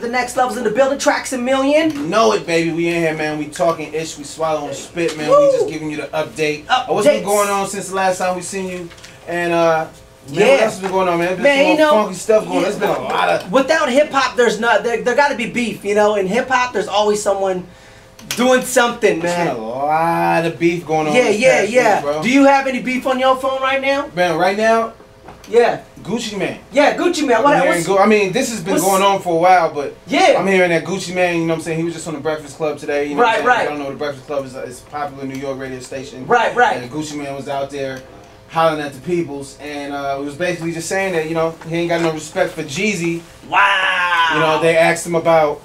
the next levels in the building. Traxamillion. You know it, baby. We in here, man. We talking ish. We swallowing spit, man. Woo. We just giving you the update. What's been going on since the last time we seen you? And man, what else has been going on, man? There's some funky stuff going on. There's been a lot of. Without hip hop, there's not. There got to be beef, you know. In hip hop, there's always someone doing something, man. There's been a lot of beef going on. Yeah. Bro. Do you have any beef on your phone right now? Man, right now. Yeah. Gucci Mane. Yeah, Gucci Mane. I mean, this has been going on for a while, but yeah, I'm hearing that Gucci Mane, you know what I'm saying? He was just on the Breakfast Club today. You know right. I don't know, the Breakfast Club is a popular New York radio station. Right. And Gucci Mane was out there hollering at the peoples, and it was basically just saying that, you know, he ain't got no respect for Jeezy. Wow. You know, they asked him about,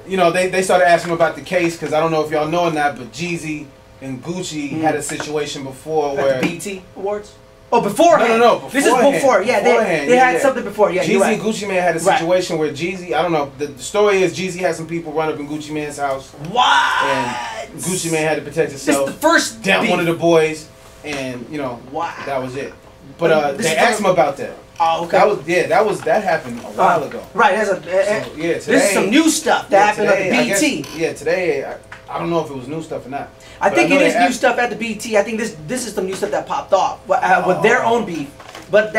you know, they started asking him about the case, because I don't know if y'all know or not, but Jeezy and Gucci had a situation before where... At the BET Awards? Oh, beforehand. No. This is before. Yeah, they had something before. Yeah, Jeezy and Gucci Mane had a situation where Jeezy, I don't know, the story is Jeezy had some people run up in Gucci Mane's house. What? And Gucci Mane had to protect himself. This is the first down one of the boys, and you know, that was it. But they asked him about that. Oh, okay. That happened a while ago. Right. Today, this is some new stuff that happened at the BET. Today I don't know if it was new stuff or not. I think it is new stuff at the BET. I think this is some new stuff that popped off with their own beef. But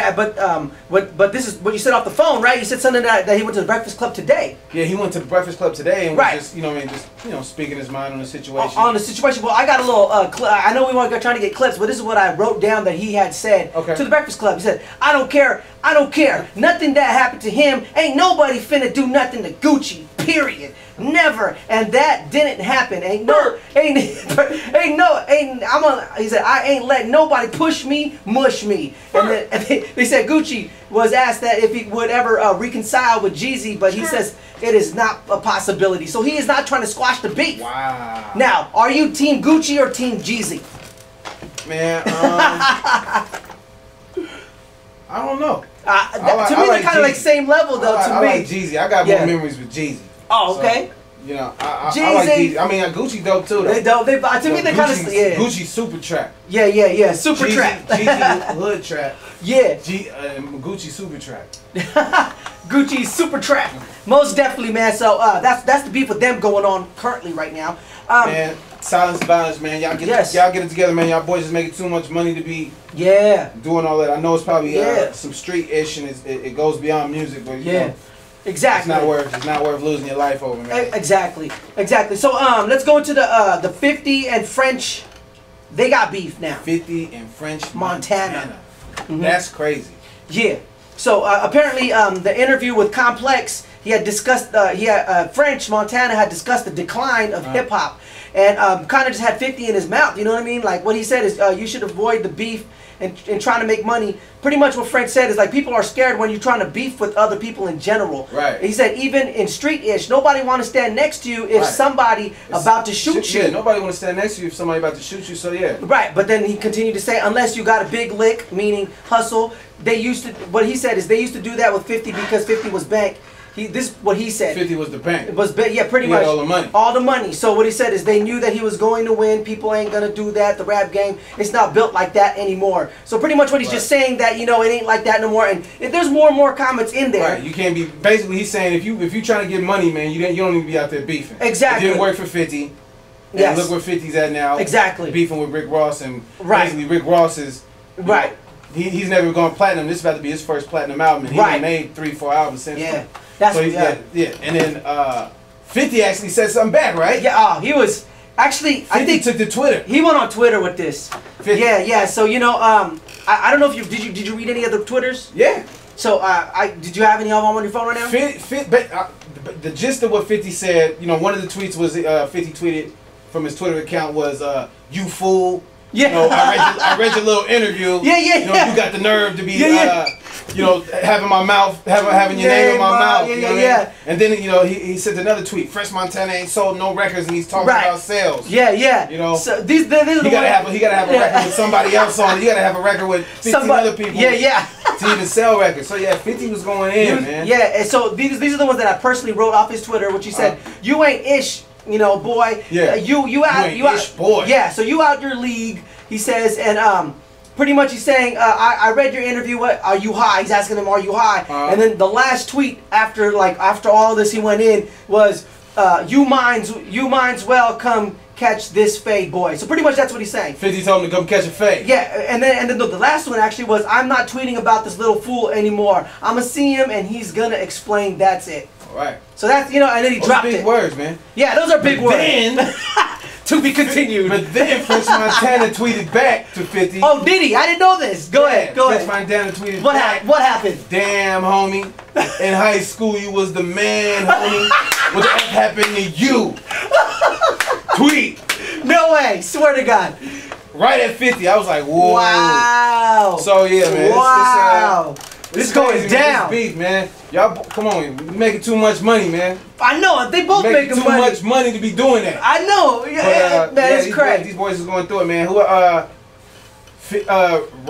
this is what you said off the phone, right? You said something that he went to the Breakfast Club today. Yeah, he went to the Breakfast Club today and was just, you know, speaking his mind on the situation. On the situation. Well, I got a little I know we weren't trying to get clips, but this is what I wrote down that he had said to the Breakfast Club. He said, "I don't care. Nothing that happened to him. Ain't nobody finna do nothing to Gucci. Period. Never. And that didn't happen. He said, I ain't letting nobody push me, mush me." And then they said Gucci was asked that if he would ever reconcile with Jeezy, but he says it is not a possibility. So he is not trying to squash the beef. Wow. Now, are you Team Gucci or Team Jeezy? Man, I don't know. To me, they're kind of like same level, though. I like Jeezy. I got more memories with Jeezy. Oh, okay. So, you know, I like Jeezy. I mean, Gucci dope too. Though. They dope. To me, they kind of Gucci super trap. Yeah. Super trap. Jeezy hood trap. Yeah. Gucci super trap. Gucci super trap. Most definitely, man. So that's the beef with them going on currently right now. Man, silence violence, man. Y'all get it together, man. Y'all boys just making too much money to be doing all that. I know it's probably some street ish and it goes beyond music, but you know. Exactly. It's not worth losing your life over, man. Exactly. So let's go into the 50 and French. They got beef now. 50 and French Montana. That's crazy. Yeah. So apparently the interview with Complex, he had discussed French Montana had discussed the decline of hip hop, and kind of just had 50 in his mouth. You know what I mean? Like what he said is you should avoid the beef and trying to make money. Pretty much what French said is like people are scared when you're trying to beef with other people in general. Right. He said even in street-ish, nobody want to stand next to you if somebody about to shoot you. Yeah, nobody want to stand next to you if somebody about to shoot you, so yeah. Right, but then he continued to say unless you got a big lick, meaning hustle, they used to, what he said is they used to do that with 50 because 50 was bank. This is what he said. 50 was the bank. It was pretty much all the money. All the money. So what he said is they knew that he was going to win. People ain't gonna do that. The rap game, it's not built like that anymore. So pretty much what he's just saying that, you know, it ain't like that no more. And if there's more and more comments in there. Right. You can't be. Basically, he's saying if you trying to get money, man, you don't need to be out there beefing. Exactly. It didn't work for 50. And look where 50's at now. Exactly. Beefing with Rick Ross, and basically Rick Ross is know, he's never gone platinum. This is about to be his first platinum album. And he made 3-4 albums since. Yeah. That's so and then 50 actually said something back, right? Yeah, he was actually. 50 I think took to Twitter. He went on Twitter with this. 50. Yeah. So you know, I don't know if did you read any other Twitters? Yeah. So did you have any of them on your phone right now? But the gist of what 50 said, you know, one of the tweets was 50 tweeted from his Twitter account was "You fool." Yeah. You know, I read your little interview. Yeah. You know, you got the nerve to be you know, having my mouth, having your name in my mouth. Yeah. And then, you know, he sent another tweet. Fresh Montana ain't sold no records, and he's talking about sales. Yeah. You know, so he gotta have a record with somebody else on it. You gotta have a record with 15 other people. Yeah. To even sell records. So yeah, 50 was going in, man. Yeah. And so these are the ones that I personally wrote off his Twitter, which he said, "You ain't ish." You know, boy. Yeah. You out. Boy. Yeah. So you out your league. He says, and pretty much he's saying, I read your interview. What are you high? He's asking him, are you high? And then the last tweet after all this he went in was, you minds well come catch this fade, boy. So pretty much that's what he's saying. 50 told him to come catch a fade. Yeah, and then the last one actually was, I'm not tweeting about this little fool anymore. I'ma see him and he's gonna explain. That's it. All right. So that's, you know, and then he dropped big words, man. Yeah, those are big words. Then to be continued. But then French Montana tweeted back to 50. Oh, did he? I didn't know this. Go ahead. French Montana tweeted back. What happened? Damn, homie. In high school, you was the man, homie. What the F happened to you? Tweet. No way. Swear to God. Right at 50. I was like, whoa. Wow. So, yeah, man. Wow. This going down. This beef, man. Y'all, come on. You're making too much money, man. I know. They both making too much money to be doing that. I know. Yeah, man, it's crazy. These boys is going through it, man. Who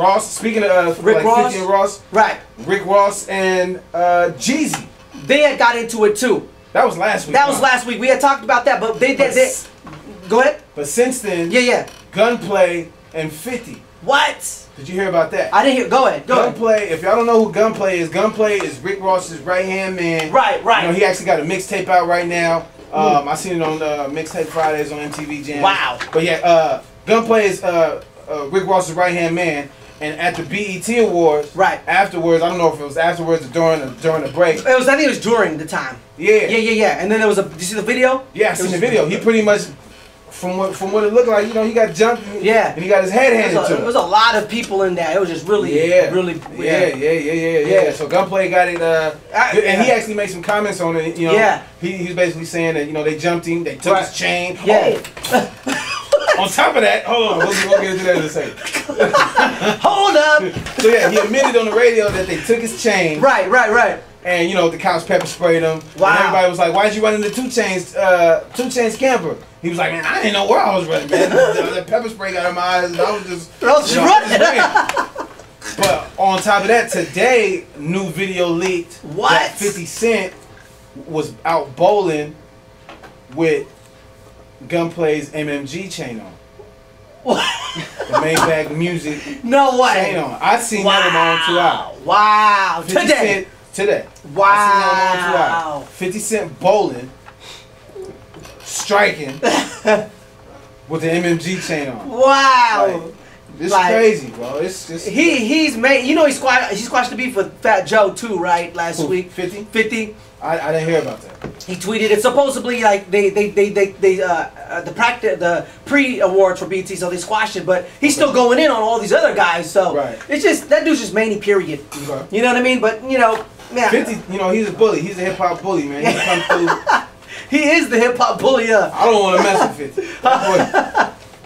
Ross, speaking of Rick Ross. 50 and Ross. Right. Rick Ross and Jeezy. They had got into it too. That was last week. That was last week. We had talked about that, but they go ahead. But since then, yeah. Gunplay and 50. What? Did you hear about that? I didn't hear. Go ahead. Gunplay. If y'all don't know who Gunplay is Rick Ross's right hand man. Right. You know, he actually got a mixtape out right now. I seen it on Mixtape Fridays on MTV Jam. Wow. But yeah, Gunplay is Rick Ross's right hand man. And at the BET Awards, afterwards, I don't know if it was afterwards or during the break. I think it was during the time. Yeah. And then there was did you see the video? Yeah, I seen the video. He pretty much, from what it looked like, you know, he got jumped. Yeah. And he got his head handed to him. There was a lot of people in there. It was just really, really. Yeah. So Gunplay got it, and he actually made some comments on it. You know, yeah. He's basically saying that, you know, they jumped him, they took his chain. Yeah. On top of that, hold on, we'll get into that in a second. Hold up. So yeah, he admitted on the radio that they took his chain. Right. And you know, the cops pepper sprayed him. Wow. And everybody was like, "Why'd you run into 2 Chainz camper?" He was like, "Man, I didn't know where I was running, man. The pepper spray got in my eyes, and I was just running." But on top of that, today, new video leaked. What? That 50 Cent was out bowling with Gunplay's MMG chain on. What? The Maybach Music. No way. Chain on. I seen that in my own 2 hours. Wow. 50 Cent today. Wow. I seen that in my own 2 hours. 50 Cent bowling, striking with the MMG chain on. Wow. Like, this is crazy, bro. It's just he's made. You know, he squashed the beef with Fat Joe too, right? Last week. 50. 50. I didn't hear about that. He tweeted it. Supposedly, like the pre-awards for BT, so they squashed it. But he's still going in on all these other guys. So it's just that dude's just Manny. Period. Okay. You know what I mean? But you know, man. 50. You know, he's a bully. He's a hip hop bully, man. He come through. He is the hip hop bully. I don't want to mess with 50.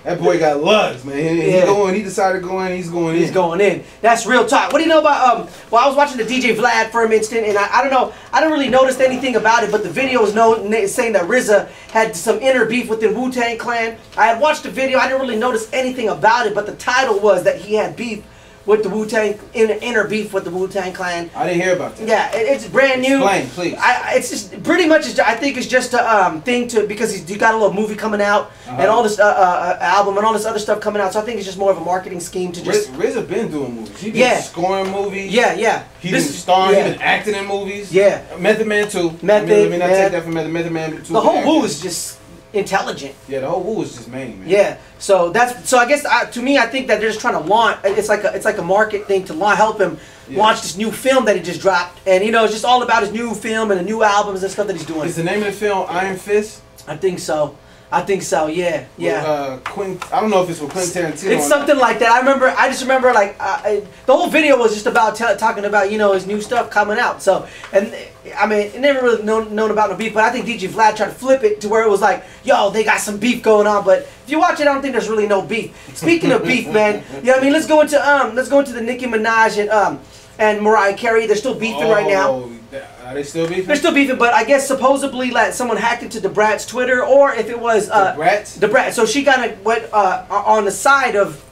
That boy got lugs, man. He decided to go in. He's going in. He's going in. That's real talk. What do you know about well, I was watching the DJ Vlad for an instant, and I don't know. I didn't really notice anything about it, but the video was saying that RZA had some inner beef within Wu Tang Clan. I had watched the video. I didn't really notice anything about it, but the title was that he had beef with the Wu Tang, inner beef with the Wu Tang Clan. I didn't hear about that. Yeah, it's brand new. Explain, please. It's just pretty much. I think it's just a thing to because he got a little movie coming out and all this album and all this other stuff coming out. So I think it's just more of a marketing scheme to just. RZA been doing movies. He been scoring movies. Yeah. He's been starring. He's been acting in movies. Yeah. Method Man too. Let me not take that from Method Man too. The whole Wu is just intelligent. Yeah, the whole Wu is just man. Yeah. So I guess to me I think that they're just trying to launch. It's like a market thing to help him launch this new film that he just dropped, and you know it's just all about his new film and the new albums and stuff that he's doing. Is the name of the film Iron Fist? I think so. Yeah. Quentin, I don't know if it's with Quentin Tarantino. It's something like that. I just remember like the whole video was just about talking about his new stuff coming out. So and I mean never really known about no beef, but I think DJ Vlad tried to flip it to where it was like, yo, they got some beef going on. But if you watch it, I don't think there's really no beef. Speaking of beef, man, you know what I mean? Let's go into the Nicki Minaj and Mariah Carey. They're still beefing right now. Are they still beefing? They're still beefing, but I guess supposedly like someone hacked into the Brat's Twitter, or if it was the Brat. The Brat. So she kind of went on the side of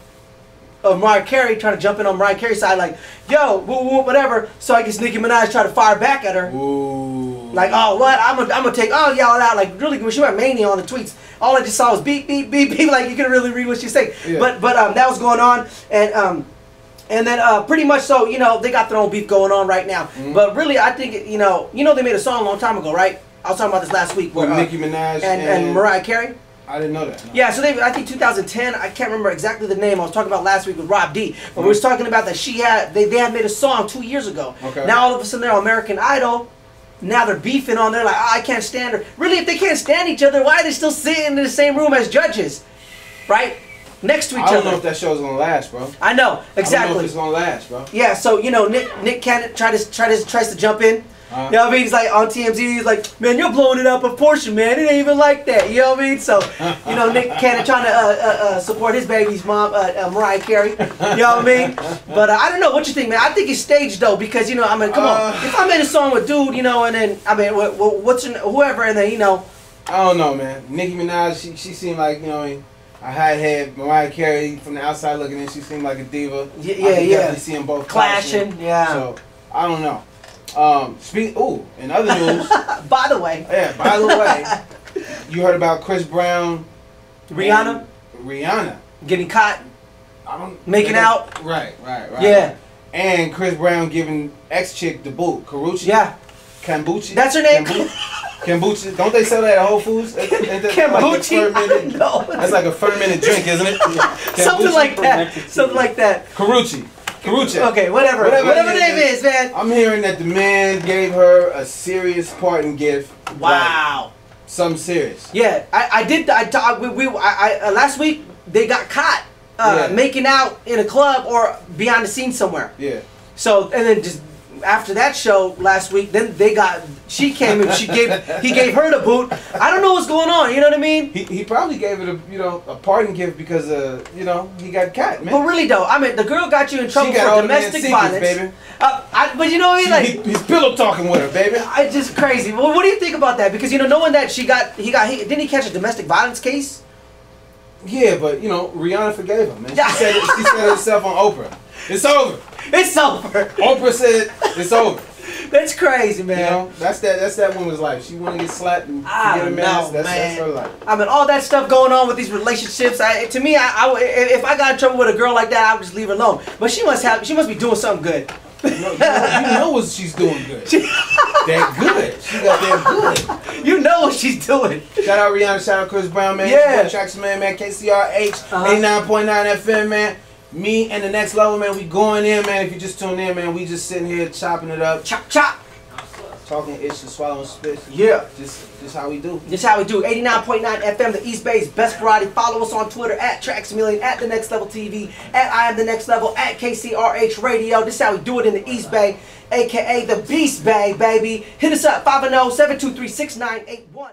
Mariah Carey, trying to jump in on Mariah Carey's side, like, yo, woo, whatever. So I guess Nicki Minaj tried to fire back at her. Ooh. Like, oh, what? I'm gonna take all y'all out. Like, really, she went mania on the tweets. All I just saw was beep, beep, beep, beep. Like, you couldn't really read what she's saying. Yeah. But that was going on, and And then pretty much so, you know, they got their own beef going on right now. But really, I think, you know, they made a song a long time ago, right? I was talking about this last week. With Nicki Minaj and Mariah Carey. I didn't know that. No. Yeah, so I think 2010, I can't remember exactly the name. I was talking about last week with Rob D. But we was talking about that they had made a song 2 years ago. Okay. Now all of a sudden they're on American Idol. Now they're beefing on there like, oh, I can't stand her. Really, if they can't stand each other, why are they still sitting in the same room as judges? Right? Next to each other. I don't know if that show's gonna last, bro. I know, exactly. I don't know if it's gonna last, bro. Yeah, so you know, Nick Cannon tries to jump in. You know what I mean? He's like on TMZ. He's like, man, you're blowing it up a portion, man. It ain't even like that. You know what I mean? So, you know, Nick Cannon trying to support his baby's mom, Mariah Carey. You know what I mean? But I don't know what you think, man. I think it's staged though, because you know, I mean, come on. If I made a song with dude, you know, and then I mean, whoever, and then you know. I don't know, man. Nicki Minaj, she seemed like, you know, a high-head Mariah Carey from the outside looking in. She seemed like a diva. Yeah, I can definitely see them both clashing. Yeah. So I don't know. In other news. By the way. Yeah, by the way, you heard about Chris Brown, Rihanna getting caught, making out. Right. Yeah. And Chris Brown giving ex-chick the boot, Karuchi. Yeah. Kombucha. That's her name. Kombucha. Don't they sell that at Whole Foods? Kombucha. Like no. That's like a fermented drink, isn't it? Yeah. Something like that. Something like that. Karuchi. Okay, whatever the name is, man. I'm hearing that the man gave her a serious parting gift. Wow. Like, something serious. Yeah, last week they got caught making out in a club or behind the scenes somewhere. Yeah. So and then just after that show last week, then she came and he gave her the boot. I don't know what's going on. You know what I mean? He probably gave it a parting gift because he got caught, man. But really though, I mean the girl got you in trouble for domestic violence, baby. But you know what I mean? Like he's pillow talking with her, baby. It's just crazy. Well, what do you think about that? Because you know, knowing that didn't he catch a domestic violence case? Yeah, but you know, Rihanna forgave him, man. She said it herself on Oprah. It's over. It's over. Oprah said it's over. That's crazy, man. You know, that's that woman's life. She want to get slapped and get a man. That's her life. I mean, all that stuff going on with these relationships. To me, if I got in trouble with a girl like that, I would just leave her alone. But she must be doing something good. You know what she's doing good. That good. She got that good. You know what she's doing. Shout out Rihanna. Shout out Chris Brown, man. Yeah. Traxamillion, man. KCRH 89.9 FM, man. Me and the next level, man. We going in, man. If you just tuned in, man, we just sitting here chopping it up. Chop chop. Talking ish and swallowing spit. Yeah. Just how we do. Just how we do. 89.9 FM, the East Bay's best variety. Follow us on Twitter at Traxamillion, at The Next Level TV, at I Am The Next Level, at KCRH Radio. This is how we do it in the East Bay, a.k.a. the Beast Bay, baby. Hit us up, 510-723-6981.